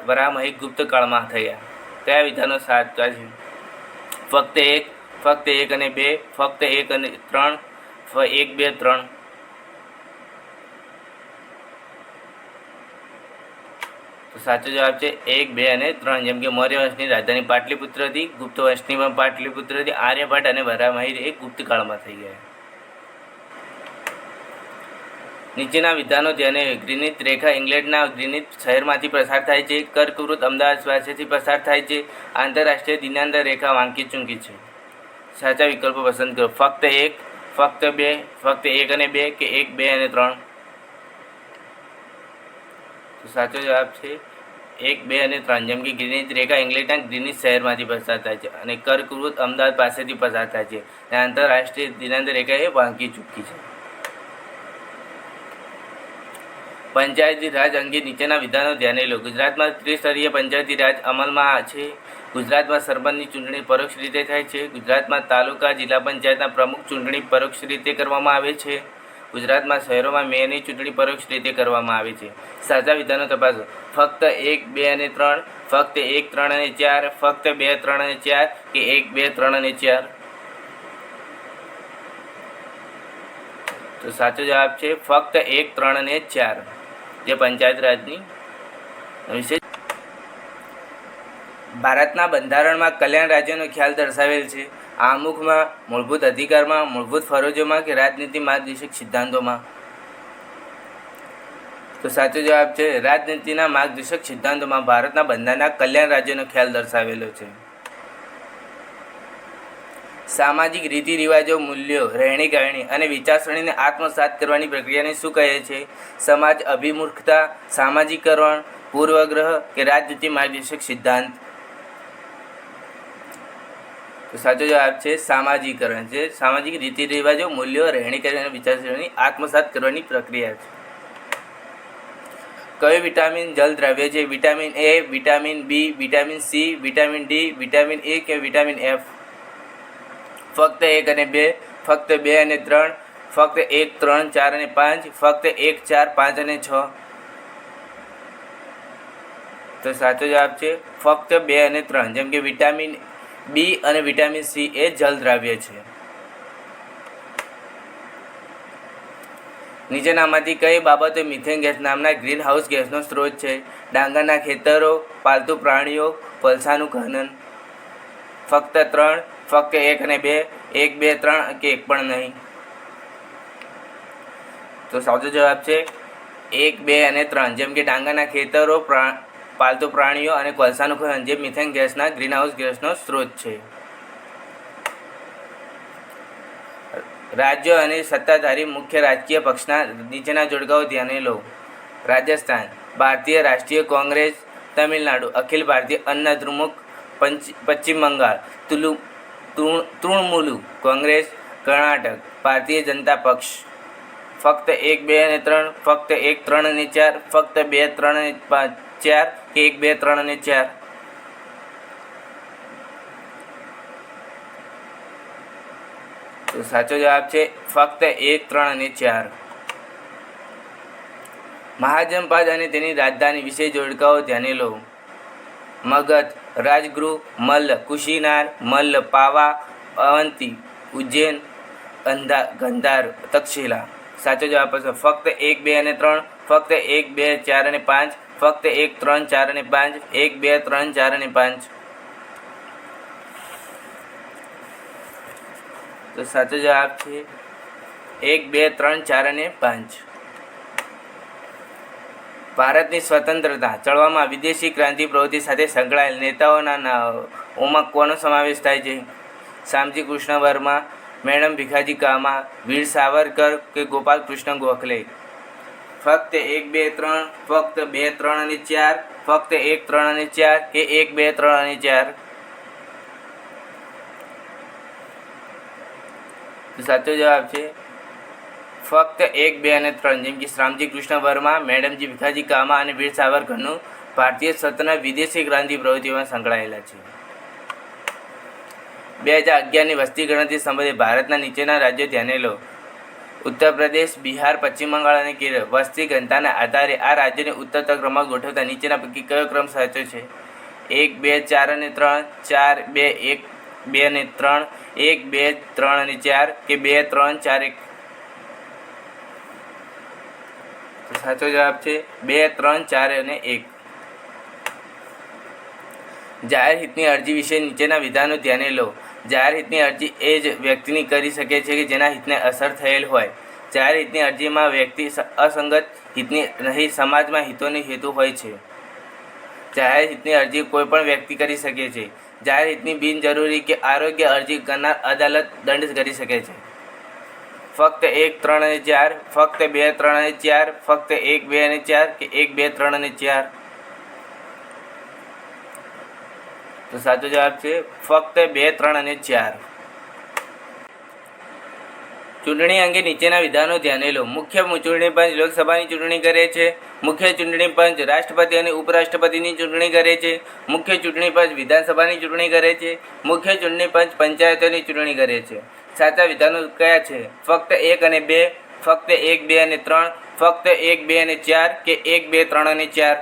વરાહમહી ગુપ્ત કાળમાં થયા. કયા વિધાનો સાચા છે? ફક્ત 1, ફક્ત 1 અને 2, ફક્ત 1 અને 3, 1, 2, 3? તો સાચો જવાબ છે 1, 2 અને 3. જેમ કે મૌર્ય વંશની રાજધાની પાટલીપુત્ર હતી, ગુપ્ત વંશની પણ પાટલીપુત્ર હતી, આર્યભટ્ટ અને વરાહમહી એ ગુપ્ત કાળમાં થઈ ગયા. નીચેના વિધાનો ધ્યાને. ગ્રીનિચ રેખા ઇંગ્લેન્ડના ગ્રીનિચ શહેરમાંથી પસાર થાય છે. કર્કવૃત્ત અમદાવાદ પાસેથી પસાર થાય છે. આંતરરાષ્ટ્રીય દિનાંતર રેખા વાંકી ચૂંકી છે. સાચા વિકલ્પો પસંદ કરો. ફક્ત 1, ફક્ત 2, ફક્ત 1 અને 2 કે 1, 2 અને 3? તો સાચો જવાબ છે 1, 2 અને 3. જેમ કે ગ્રીનિચ રેખા ઇંગ્લેન્ડના ગ્રીનિચ શહેરમાંથી પસાર થાય છે અને કર્કવૃત્ત અમદાવાદ પાસેથી પસાર થાય છે. અને આંતરરાષ્ટ્રીય દિનાંતર રેખા એ વાંકી ચૂકી છે. પંચાયતી રાજ અંગે નીચેના વિધાનો ધ્યાને લો. ગુજરાતમાં ત્રિસ્તરીય પંચાયતી રાજ અમલમાં છે. ગુજરાતમાં સરપંચની ચૂંટણી પરોક્ષ રીતે થાય છે. ગુજરાતમાં તાલુકા જિલ્લા પંચાયતના પ્રમુખ ચૂંટણી પરોક્ષ રીતે કરવામાં આવે છે. ગુજરાતમાં શહેરોમાં મેયરની ચૂંટણી પરોક્ષ રીતે કરવામાં આવે છે. સાચા વિધાનો તપાસો. ફક્ત 1, 2 અને 3, ફક્ત 1, 3 અને 4, ફક્ત 2, 3 અને 4 કે 1, 2, 3 અને 4. તો સાચો જવાબ છે ફક્ત 1, 3 અને 4, જે પંચાયત રાજની વિશે. ભારતના બંધારણમાં કલ્યાણ રાજ્યનો ખ્યાલ દર્શાવેલ છે. આમુખમાં, મૂળભૂત અધિકારમાં, મૂળભૂત ફરજોમાં કે રાજનીતિ માર્ગદર્શક સિદ્ધાંતોમાં. તો સાચો જવાબ છે રાજનીતિના માર્ગદર્શક સિદ્ધાંતોમાં ભારતના બંધારણના કલ્યાણ રાજ્યનો ખ્યાલ દર્શાવેલો છે. સામાજિક રીતિ રિવાજો, મૂલ્યો, રહેણીકરણી અને વિચારસરણીને આત્મસાત કરવાની પ્રક્રિયાને શું કહે છે? સમાજ અભિમુખતા, સામાજિકકરણ, પૂર્વગ્રહ કે રાજનીતિ માર્ગદર્શક સિદ્ધાંત. તો સાચો જવાબ છે સામાજિકકરણ. જે સામાજિક રીતિ રિવાજો, મૂલ્યો, રહેણીકરણી અને વિચારસરણી આત્મસાત કરવાની પ્રક્રિયા છે. કયું વિટામિન જલ દ્રવ્ય છે? Vitamin A, vitamin B, vitamin C, vitamin D, vitamin A કે વિટામિન એફ? ફક્ત 1 અને 2, ફક્ત 2 અને 3, ફક્ત 1, 3, 4 અને 5, ફક્ત 1, 4, 5 અને 6. તો સાચો જવાબ છે ફક્ત 2 અને 3. જેમ કે વિટામિન બી અને વિટામિન સી એ જલ દ્રવ્ય છે. નીચેનામાંથી કઈ બાબતો મિથેન ગેસ નામના ગ્રીન હાઉસ ગેસનો સ્ત્રોત છે? ડાંગરના ખેતરો, પાલતુ પ્રાણીઓ, કોલસાનું ખનન. ફક્ત 3, ફક્ત 1 અને 2, 1, 2, 3 કે એક પણ નહીં. તો સાચો જવાબ છે 1, 2 અને 3. જેમ કે ડાંગરના ખેતરો, પાલતુ પ્રાણીઓ અને કોલસાનું ખનન જે મિથેન ગેસના ગ્રીનહાઉસ ગેસનો સ્ત્રોત છે. રાજ્યો અને સત્તાધારી મુખ્ય રાજકીય પક્ષના નીચેના જોડકાઓ ધ્યાને લો. રાજસ્થાન ભારતીય રાષ્ટ્રીય કોંગ્રેસ, તમિલનાડુ અખિલ ભારતીય અન્ન દ્રમુક, પશ્ચિમ બંગાળ તૃણમૂલ કોંગ્રેસ, કર્ણાટક ભારતીય જનતા પક્ષ. ફક્ત 1, 2 અને 3, ફક્ત 1, 3 અને 4, ફક્ત 2, 3 અને 4 કે 1, 2, 3 અને 4. તો સાચો જવાબ છે ફક્ત 1, 3 અને 4. મહાજનપદ અને તેની રાજધાની વિશે જોડકાઓ ધ્યાને લો. મગધ, રાજગૃહ, મલ્લ, કુશીનાર, મલ્લ, પાવા, અવંતી, ઉજ્જૈન, ગંધાર, તક્ષશિલા. સાચો જવાબ છે ફક્ત 1, 2 અને 3, ફક્ત 1, 2, 4 અને 5, ફક્ત 1, 3, 4 અને 5, 1, 2, 3, 4 અને 5. તો સાચો જવાબ છે 1, 2, 3, 4 અને 5. ભારતની સ્વતંત્રતા ચળવળમાં વિદેશી ક્રાંતિ પ્રવૃત્તિ સાથે સંકળાયેલ નેતાઓના નામોમાં કોનો સમાવેશ થાય છે? શામજી કૃષ્ણ વર્મા, મેડમ ભીખાજી કામા, વીર સાવરકર કે ગોપાલ કૃષ્ણ ગોખલે. ફક્ત 1, 2, 3, ફક્ત 2, 3 અને 4, ફક્ત 1, 3 અને 4 કે 1, 2, 3 અને 4. સાચો જવાબ છે ફક્ત 1, 2 અને 3. જેમ કે શ્યામજી કૃષ્ણ વર્મા, મેડમજી ભીખાજી કામા અને વીર સાવરકરનું ભારતીય સ્વતંત્ર વિદેશી ક્રાંતિ પ્રવૃત્તિઓમાં સંકળાયેલા છે. 2011ની વસ્તી ગણતરી સંબંધે ભારતના નીચેના રાજ્યો ધ્યાને લો. ઉત્તર પ્રદેશ, બિહાર, પશ્ચિમ બંગાળ અને કેરળ. વસ્તી ઘનતાના આધારે આ રાજ્યોને ઉત્તર ક્રમમાં ગોઠવતા નીચેના પૈકી કયો ક્રમ સાચો છે? 1, 2, 4 અને 3, 4, 2, 1, 2 અને 3, 1, 2, 3 અને 4 કે 2, 3, 4, 1. તો સાચો જવાબ છે 2, 3, 4 અને 1. જાહેર હિતની અરજી વિશે નીચેના વિધાનો ધ્યાને લો. જાહેર હિતની અરજી એ જ વ્યક્તિની કરી શકે છે કે જેના હિતને અસર થયેલ હોય. જાહેર હિતની અરજીમાં વ્યક્તિ અસંગત હિતની નહીં, સમાજમાં હિતોની હેતુ હોય છે. જાહેર હિતની અરજી કોઈપણ વ્યક્તિ કરી શકે છે. જાહેર હિતની બિનજરૂરી કે આરોગ્ય અરજી કરનાર અદાલત દંડ કરી શકે છે. ફક્ત 1, 3 અને 4, ફક્ત 2, 3 અને 4, ફક્ત 1, 2 અને 4 કે 1, 2, 3 અને 4. તો સાચો જવાબ છે ફક્ત 2, 3 અને 4. ચૂંટણી અંગે નીચેના વિધાનો ધ્યાને લો. મુખ્ય ચૂંટણી પંચ લોકસભાની ચૂંટણી કરે છે. મુખ્ય ચૂંટણી પંચ રાષ્ટ્રપતિ અને ઉપરાષ્ટ્રપતિની ચૂંટણી કરે છે. મુખ્ય ચૂંટણી પંચ વિધાનસભાની ચૂંટણી કરે છે. મુખ્ય ચૂંટણી પંચ પંચાયતોની ચૂંટણી કરે છે. સાચા વિધાનો કયા છે? ફક્ત 1 અને 2, ફક્ત 1, 2 અને 3, ફક્ત 1, 2 અને 4 કે 1, 2, 3 અને 4?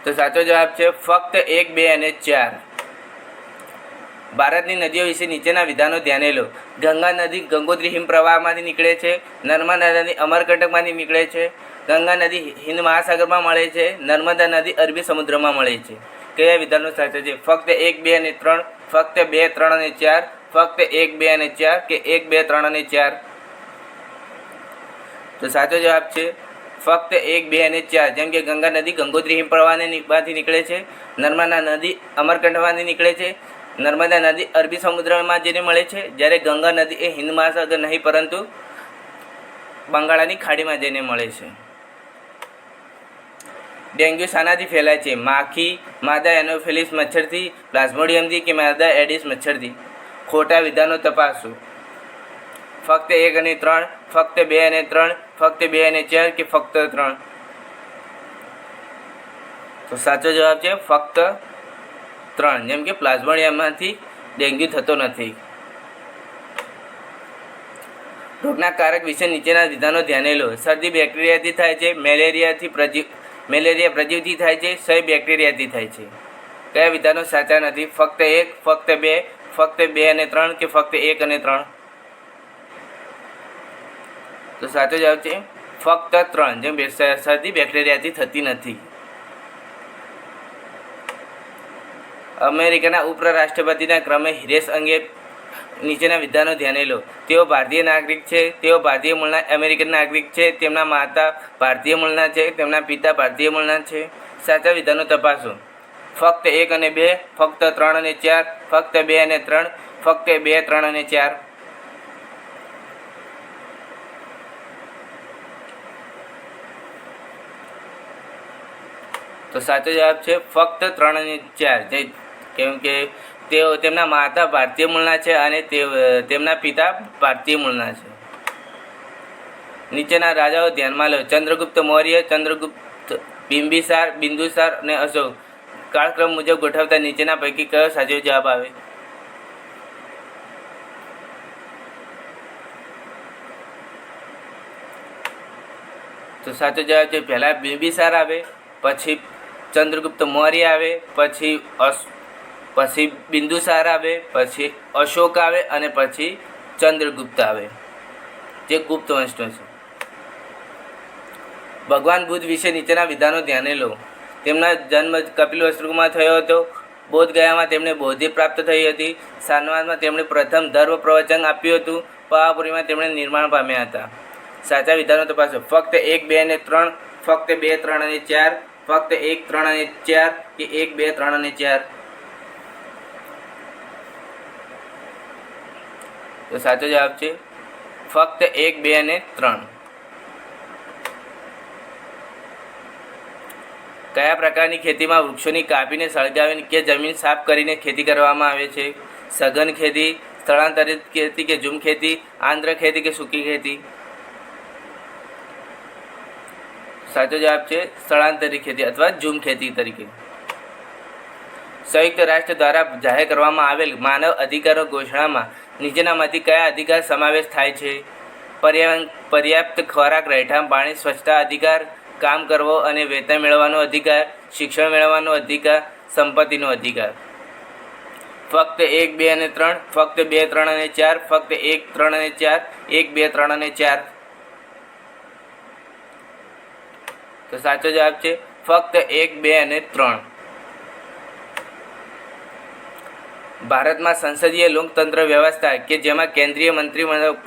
તો સાચો જવાબ છે ફક્ત 1, 2 અને 4. ભારતની નદીઓ વિશે નીચેના વિધાનો ધ્યાને લો. ગંગા નદી ગંગોત્રી હિમ પ્રવાહમાંથી નીકળે છે. નર્મદા નદી અમરકંટકમાંથી નીકળે છે. ગંગા નદી હિન્દ મહાસાગરમાં મળે છે. નર્મદા નદી અરબી સમુદ્રમાં મળે છે. કયા વિધાનો સાચા છે? ફક્ત 1, 2 અને 3, ફક્ત 2, 3 અને 4, ફક્ત 1, 2 અને 4 કે 1, 2, 3 અને 4? તો સાચો જવાબ છે ફક્ત 1, 2 અને 4. જેમ કે ગંગા નદી ગંગોત્રી હિમ પ્રવાહમાંથી નીકળે છે. નર્મદા નદી અમરકંટકમાંથી નીકળે છે. નર્મદા નદી અરબી સમુદ્રમાં જઈને મળે છે, જ્યારે ગંગા નદી એ હિન્દ મહાસાગર નહીં પરંતુ બંગાળાની ખાડીમાં જઈને મળે છે. ડેન્ગ્યુ શાનાથી ફેલાય છે? માખી, માદા એનોફિલિસ મચ્છરથી, પ્લાઝ્મોડિયમથી કે માદા એડિસ મચ્છરથી? ખોટા વિધાનો તપાસો. ફક્ત 1 અને 3, ફક્ત 2 અને 3, ફક્ત 2 અને 4 કે ફક્ત 3? તો સાચો જવાબ છે ફક્ત 3. જેમ કે પ્લાઝ્મોડિયમમાંથી ડેન્ગ્યુ થતો નથી. રોગના કારક વિશે નીચેના વિધાનો ધ્યાને લો. શરદી બેક્ટેરિયાથી થાય છે. મેલેરિયા પ્રજીવથી થાય છે. ક્ષય બેક્ટેરિયાથી થાય છે. કયા વિધાનો સાચા નથી? ફક્ત 1, ફક્ત 2, ફક્ત 2 અને 3 કે ફક્ત 1 અને 3? તો સાચો જવાબ છે ફક્ત 3. જેમ શરદી બેક્ટેરિયાથી થતી નથી. અમેરિકાના ઉપરાષ્ટ્રપતિના ક્રમે હિરેશ અંગે નીચેના વિધાનો ધ્યાને લો. તેઓ ભારતીય નાગરિક છે. તેઓ ભારતીય મૂળના અમેરિકન નાગરિક છે. તેમના માતા ભારતીય મૂળના છે. તેમના પિતા ભારતીય મૂળના છે. સાચા વિધાનો તપાસો. ફક્ત 1 અને 2, ફક્ત 3 અને 4, ફક્ત 2 અને 3, ફક્ત 2, 3 અને 4? તો સાચો જવાબ છે ફક્ત 3 અને 4. કેમ કે તેમના માતા ભારતીય મૂળના છે અને તેમના પિતા ભારતીય મૂળના છે. નીચેના રાજાઓ ધ્યાનમાં લો. ચંદ્રગુપ્ત મૌર્ય, ચંદ્રગુપ્ત, બિંબિસાર, બિંદુસાર અને અશોક. કાળક્રમ મુજબ ગોઠવતા નીચેના પૈકી કયો સાચો જવાબ આવે? તો સાચો જવાબ છે પહેલાં બિંબિસાર આવે, પછી ચંદ્રગુપ્ત મૌર્ય આવે, પછી બિંદુસાર આવે, પછી અશોક આવે અને પછી ચંદ્રગુપ્ત આવે, જે ગુપ્ત વંશનો છે. ભગવાન બુદ્ધ વિશે નીચેના વિધાનો ધ્યાને લો. તેમના જન્મ કપિલવસ્તુમાં થયો હતો. બોધગયામાં તેમને બૌદ્ધિ પ્રાપ્ત થઈ હતી. સારનાથમાં તેમણે પ્રથમ ધર્મ પ્રવચન આપ્યું હતું. પાવાપુરીમાં તેમણે નિર્માણ પામ્યા હતા. સાચા વિધાનો તપાસો. ફક્ત 1, 2 અને 3, ફક્ત 2, 3 અને 4, ફક્ત 1, 3 અને 4 કે 1, 2, 3 અને 4? તો સાચો જવાબ છે ફક્ત 1, 2 અને 3. કયા પ્રકારની ખેતીમાં વૃક્ષોની કાપીને સળગાવીને કે જમીન સાફ કરીને ખેતી કરવામાં આવે છે? સઘન ખેતી, સ્થળાંતરિત ખેતી કે ઝૂમ ખેતી, આંધ્ર ખેતી કે સૂકી ખેતી? સાચો જવાબ છે સ્થળાંતરિત ખેતી અથવા ઝૂમ ખેતી તરીકે. સંયુક્ત રાષ્ટ્ર દ્વારા જાહેર કરવામાં આવેલ માનવ અધિકારો ઘોષણામાં નીચેનામાંથી કયા અધિકાર સમાવેશ થાય છે? પર્યાપ્ત ખોરાક, રહેઠાણ, પાણી, સ્વચ્છતા અધિકાર, કામ કરવો અને વેતન મેળવવાનો અધિકાર, શિક્ષણ મેળવવાનો અધિકાર, સંપત્તિનો અધિકાર? ફક્ત 1, 2 અને 3, ફક્ત 2, 3 અને 4, ફક્ત 1, 3 અને 4, 1, 2, 3 અને 4? તો સાચો જવાબ છે ફક્ત 1, 2 અને 3. ભારતમાં સંસદીય લોકતંત્ર વ્યવસ્થા કે જેમાં કેન્દ્રીય મંત્રીમંડળ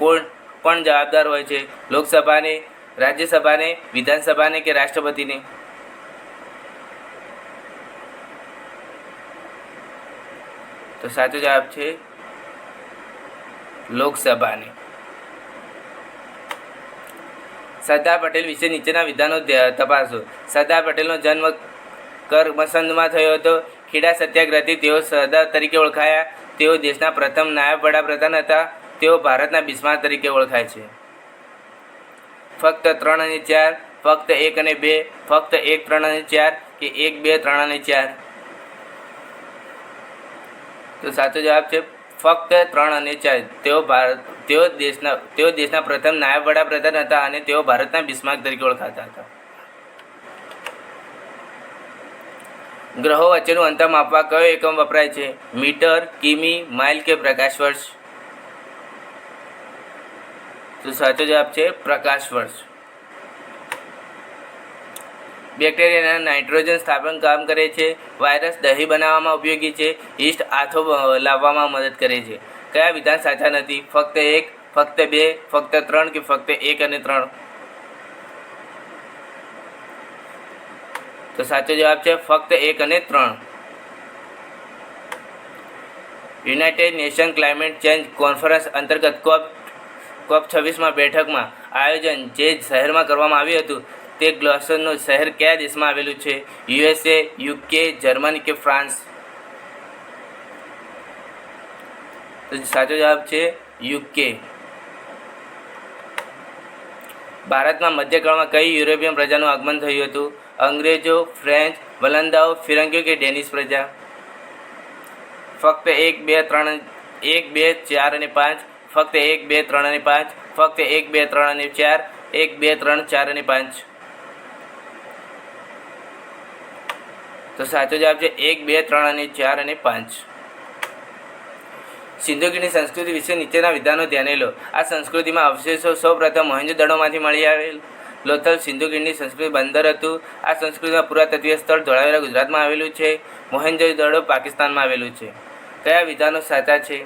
કોણ જવાબદાર હોય છે? લોકસભાને, રાજ્યસભાને, વિધાનસભાને કે રાષ્ટ્રપતિને? તો સાચો જવાબ છે લોકસભાને. સરદાર પટેલ વિશે નીચેના વિધાનો તપાસો. સરદાર પટેલનો જન્મ કરમસંદમાં થયો હતો. ખેડા સત્યાગ્રહથી તેઓ સરદાર તરીકે ઓળખાયા. તેઓ દેશના પ્રથમ નાયબ વડાપ્રધાન હતા. તેઓ ભારતના બિસ્માર્ક તરીકે ઓળખાય છે. ફક્ત 3 અને 4, ફક્ત 1 અને 2, ફક્ત 1, 3 અને 4 કે 1, 2, 3 અને 4? તો સાચો જવાબ છે ફક્ત 3 અને 4. તેઓ દેશના પ્રથમ નાયબ વડાપ્રધાન હતા અને તેઓ ભારતના બિસ્માર્ક તરીકે ઓળખાતા હતા. ગ્રહો વચ્ચેનું અંતર માપવા કયો એકમ વપરાય છે? મીટર, કિમી, માઇલ કે પ્રકાશ વર્ષ? તો સાચો જવાબ છે પ્રકાશ વર્ષ. બેક્ટેરિયાના નાઇટ્રોજન સ્થાપન કામ કરે છે. વાયરસ દહીં બનાવવામાં ઉપયોગી છે. યીસ્ટ આથો લાવવામાં મદદ કરે છે. કયા વિધાન સાચા નથી? ફક્ત 1, ફક્ત 2, ફક્ત 3 કે ફક્ત 1 અને 3? તો સાચો જવાબ છે ફક્ત 1 અને 3. United nation climate change conference અંતર્ગત COP26 બેઠકમાં આયોજન જે શહેરમાં કરવામાં આવ્યું હતું તે ગ્લાસગોનું શહેર કયા દેશમાં આવેલું છે? USA, UK, જર્મની કે ફ્રાન્સ? તો સાચો જવાબ છે UK. ભારતમાં મધ્યકાળમાં કઈ યુરોપિયન પ્રજાનું આગમન થયું હતું? અંગ્રેજો, ફ્રેન્ચ, વલંદાઓ, ફિરંગીઓ કે ડેનિશ પ્રજા? ફક્ત 1, 2, 3, 1, 2, 4 અને 5, ફક્ત 1, 2, 3 અને 5, ફક્ત 1, 2, 3 અને 4, 1, 2, 3, 4 અને 5? તો સાચો જવાબ છે 1, 2, 3 અને 4 અને 5. સિંધુ ખીણની સંસ્કૃતિ વિશે નીચેના વિધાનો ધ્યાને લો. આ સંસ્કૃતિમાં અવશેષો સૌપ્રથમ મોહેંજો-દડોમાંથી મળી આવેલ. લોથલ સિંધુ ખીણની સંસ્કૃતિ બંદર હતું. આ સંસ્કૃતિમાં પુરાતત્વીય સ્થળ ધોળાવીરા ગુજરાતમાં આવેલું છે. મોહેંજો-દડો પાકિસ્તાનમાં આવેલું છે. કયા વિધાનો સાચા છે?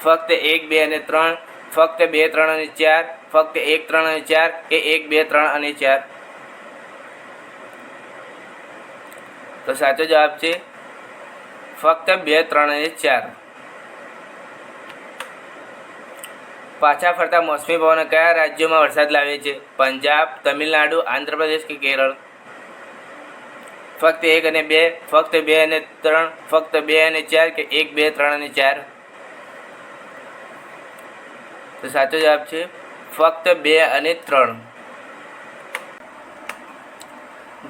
ફક્ત 1, 2 અને 3, ફક્ત 2, 3 અને 4, ફક્ત 1, 3 અને 4 કે 1, 2, 3 અને 4? તો સાચો જવાબ છે ફક્ત 2, 3 અને 4. પાછા ફરતા મોસમી પવનો કયા રાજ્યોમાં વરસાદ લાવે છે? પંજાબ, તમિલનાડુ, આંધ્રપ્રદેશ કે કેરળ? ફક્ત 1 અને 2, ફક્ત 2 અને 3, ફક્ત 2 અને 4 કે 1, 2, 3 અને 4? તો સાચો જવાબ છે ફક્ત 2 અને 3.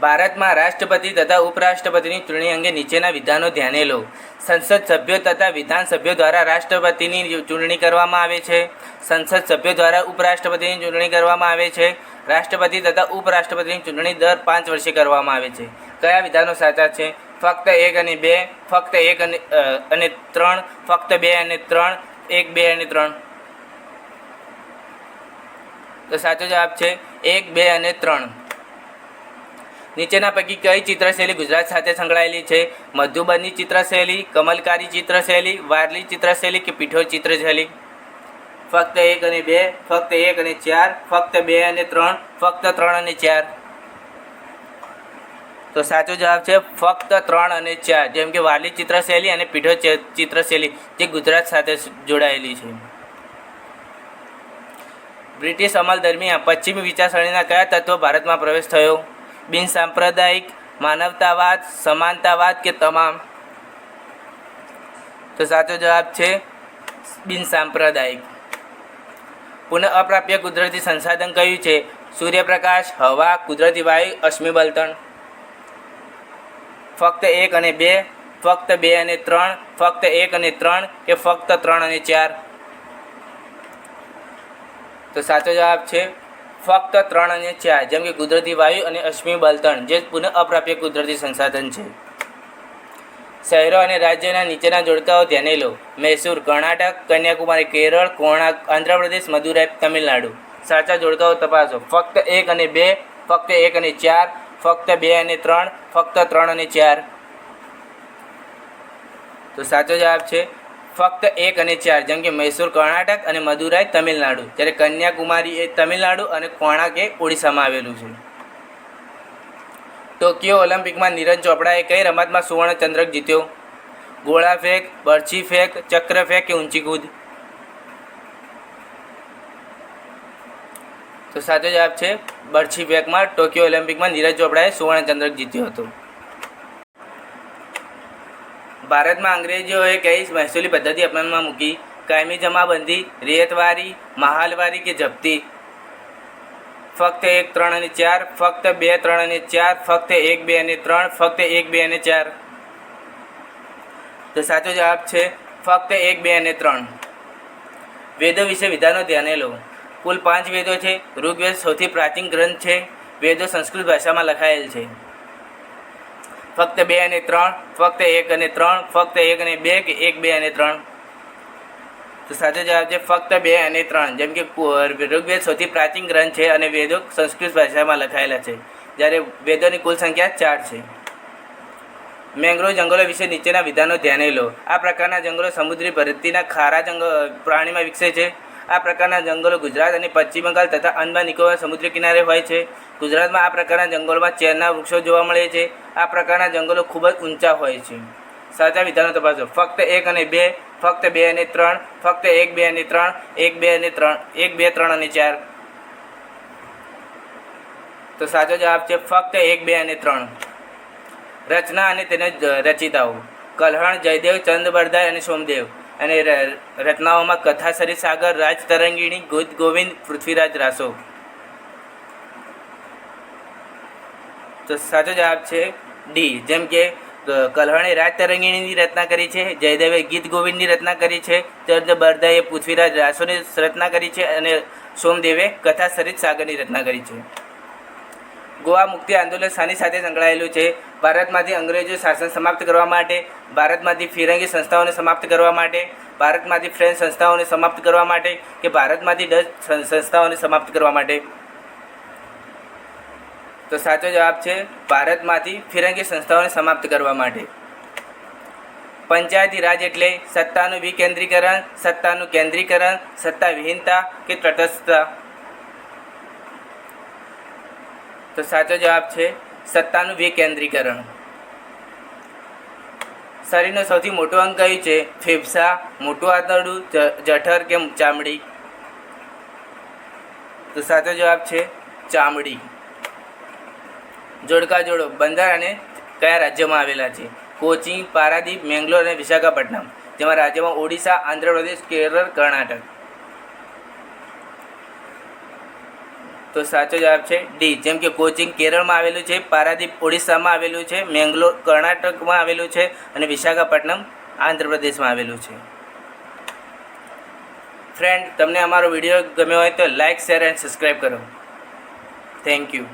ભારતમાં રાષ્ટ્રપતિ તથા ઉપરાષ્ટ્રપતિની ચૂંટણી અંગે નીચેના વિધાનો ધ્યાને લો. સંસદ સભ્યો તથા વિધાનસભ્યો દ્વારા રાષ્ટ્રપતિની ચૂંટણી કરવામાં આવે છે. સંસદ સભ્યો દ્વારા ઉપરાષ્ટ્રપતિની ચૂંટણી કરવામાં આવે છે. રાષ્ટ્રપતિ તથા ઉપરાષ્ટ્રપતિની ચૂંટણી દર 5 વર્ષે કરવામાં આવે છે. કયા વિધાનો સાચા છે? ફક્ત 1 અને 2, ફક્ત 1 અને 3, ફક્ત 2 અને 3, 1, 2 અને 3? તો સાચો જવાબ છે 1, 2 અને 3. નીચેના પૈકી કઈ ચિત્રશૈલી ગુજરાત સાથે સંકળાયેલી છે? મધુબની ચિત્રશૈલી, કમલકારી ચિત્રશૈલી, વારલી ચિત્રશૈલી કે પીઠોર ચિત્રશૈલી? ફક્ત 1 અને 2, ફક્ત 1 અને 4, ફક્ત 2 અને 3, ફક્ત 3 અને 4? તો સાચો જવાબ છે ફક્ત 3 અને 4. જેમ કે વારલી ચિત્રશૈલી અને પીઠોર ચિત્રશૈલી જે ગુજરાત સાથે જોડાયેલી છે. બ્રિટિશ અમલ દરમિયાન પશ્ચિમી વિચારસરણીના કયા તત્વો ભારતમાં પ્રવેશ થયો? બિનસાંપ્રદાયિક, માનવતાવાદ, સમાનતાવાદ કે તમામ? તો સાચો જવાબ છે બિનસાંપ્રદાયિક. પુનઃ અપ્રાપ્ય કુદરતી સંસાધન કયું છે? સૂર્યપ્રકાશ, હવા, કુદરતી વાયુ, અશ્મિ બળતણ? ફક્ત 1 અને 2, ફક્ત 2 અને 3, ફક્ત 1 અને 3 કે ફક્ત 3 અને 4? તો સાચો જવાબ છે ફક્ત 3 અને 4. જેમ કે કુદરતી વાયુ અને અશ્મિ બળતણ જે પુનઃ અપ્રાપ્ય કુદરતી સંસાધન છે. શહેરો અને રાજ્યના નીચેના જોડકાઓ ધ્યાને લો. મૈસૂર કર્ણાટક, કન્યાકુમારી કેરળ, કોણાર્ક આંધ્રપ્રદેશ, મદુરાઈ તમિલનાડુ. સાચા જોડકાઓ તપાસો. ફક્ત 1 અને 2, ફક્ત 1 અને 4, ફક્ત 2 અને 3, ફક્ત 3 અને 4? તો સાચો જવાબ છે ફક્ત 1 અને 4. જેમ કે મૈસૂર કર્ણાટક અને મદુરાઈ તમિલનાડુ, જ્યારે કન્યાકુમારી એ તમિલનાડુ અને કોણાર્ક એ ઓડિશામાં આવેલું છે. ટોક્યો ઓલિમ્પિકમાં નીરજ ચોપડાએ કઈ રમતમાં સુવર્ણ ચંદ્રક જીત્યો? ગોળા ફેંક, બરછી ફેંક, ચક્ર ફેંક કે ઊંચી કૂદ? તો સાચો જવાબ છે બરછી ફેંકમાં ટોક્યો ઓલિમ્પિકમાં નીરજ ચોપડાએ સુવર્ણ ચંદ્રક જીત્યો હતો. ભારતમાં અંગ્રેજોએ કઈ મહેસૂલી પદ્ધતિ અમલમાં મૂકી? કાયમી જમાબંધી, રિયતવારી, મહાલવારી કે જપ્તી? ફક્ત 1, 3 અને 4, ફક્ત 2, 3 અને 4, ફક્ત 1, 2 અને 3, ફક્ત 1, 2 અને 4. તો સાચો જવાબ છે ફક્ત 1, 2 અને 3. વેદો વિશે વિધાનો ધ્યાને લો. કુલ 5 વેદો છે. ઋગ્વેદ સૌથી પ્રાચીન ગ્રંથ છે. વેદો સંસ્કૃત ભાષામાં લખાયેલ છે. ફક્ત 2 અને 3, ફક્ત 1 અને 3, ફક્ત 1 અને 2 કે 1, 2 અને 3? તો સાચો જવાબ છે ફક્ત 2 અને 3. જેમ કે ઋગ્વેદ સૌથી પ્રાચીન ગ્રંથ છે અને વેદો સંસ્કૃત ભાષામાં લખાયેલા છે, જ્યારે વેદોની કુલ સંખ્યા 4 છે. મેંગ્રોવ જંગલો વિશે નીચેના વિધાનો ધ્યાને લો. આ પ્રકારના જંગલો સમુદ્રી ભરતીના ખારા પ્રાણીમાં વિકસે છે. આ પ્રકારના જંગલો ગુજરાત અને પશ્ચિમ બંગાળ તથા અંદમાન નિકોબાર સમુદ્ર કિનારે હોય છે. ગુજરાતમાં આ પ્રકારના જંગલોમાં ચેરના વૃક્ષો જોવા મળે છે. આ પ્રકારના જંગલો ખૂબ જ ઊંચા હોય છે. સાચા વિધાનો તપાસો. ફક્ત 1 અને 2, ફક્ત 2 અને 3, ફક્ત 1, 2 અને 3, 1, 2 અને 3, 1, 2, 3 અને 4. તો સાચો જવાબ છે ફક્ત 1, 2 અને 3. રચના અને તેના રચિતાઓ. કલ્હણ, જયદેવ, ચંદ્રબરદાય અને સોમદેવ. અને રચનાઓમાં કથા, સરિતસાગર, રાજ તરંગિણી, ગીત ગોવિંદ, પૃથ્વીરાજ રાસો. તો સાચો જવાબ છે ડી. જેમ કે કલ્હણે રાજ તરંગિણીની રચના કરી છે, જયદેવે ગીત ગોવિંદની રચના કરી છે, ચંદ્રબરદાયે પૃથ્વીરાજ રાસોની રચના કરી છે અને સોમદેવે કથા સરિતસાગરની રચના કરી છે. ગોવા મુક્તિ આંદોલન શાની સાથે સંકળાયેલું છે? ભારતમાંથી અંગ્રેજો શાસન સમાપ્ત કરવા માટે, ભારતમાંથી ફિરંગી સંસ્થાઓને સમાપ્ત કરવા માટે, ભારતમાંથી ફ્રેન્ચ સંસ્થાઓને સમાપ્ત કરવા માટે કે ભારતમાંથી ડચ સંસ્થાઓને સમાપ્ત કરવા માટે? તો સાચો જવાબ છે ભારતમાંથી ફિરંગી સંસ્થાઓને સમાપ્ત કરવા માટે. પંચાયતી રાજ એટલે સત્તાનું વિકેન્દ્રીકરણ, સત્તાનું કેન્દ્રીકરણ, સત્તા વિહીનતા કે તટસ્થતા? તો સાચો જવાબ છે સત્તાનું વિકેન્દ્રીકરણ. શરીરનો સૌથી મોટો અંગ કયું છે? ફેફસા, મોટું આંતરડું, જઠર કે ચામડી? તો સાચો જવાબ છે ચામડી. જોડકા જોડો. બંદર અને કયા રાજ્યમાં આવેલા છે? કોચી, પારાદીપ, મેંગલોર અને વિશાખાપટ્ટનમ. જેમાં રાજ્યમાં ઓડિશા, આંધ્રપ્રદેશ, કેરળ, કર્ણાટક. તો સાચો જવાબ છે ડી. જેમ કે કોચીન કેરળમાં આવેલું છે, પારાદીપ ઓડિશામાં આવેલું છે, મેંગલોર કર્ણાટકમાં આવેલું છે અને વિશાખાપટ્ટનમ આંધ્રપ્રદેશમાં આવેલું છે. ફ્રેન્ડ, તમને અમારો વિડીયો ગમ્યો હોય તો લાઇક, શેર એન્ડ સબસ્ક્રાઈબ કરો. Thank you.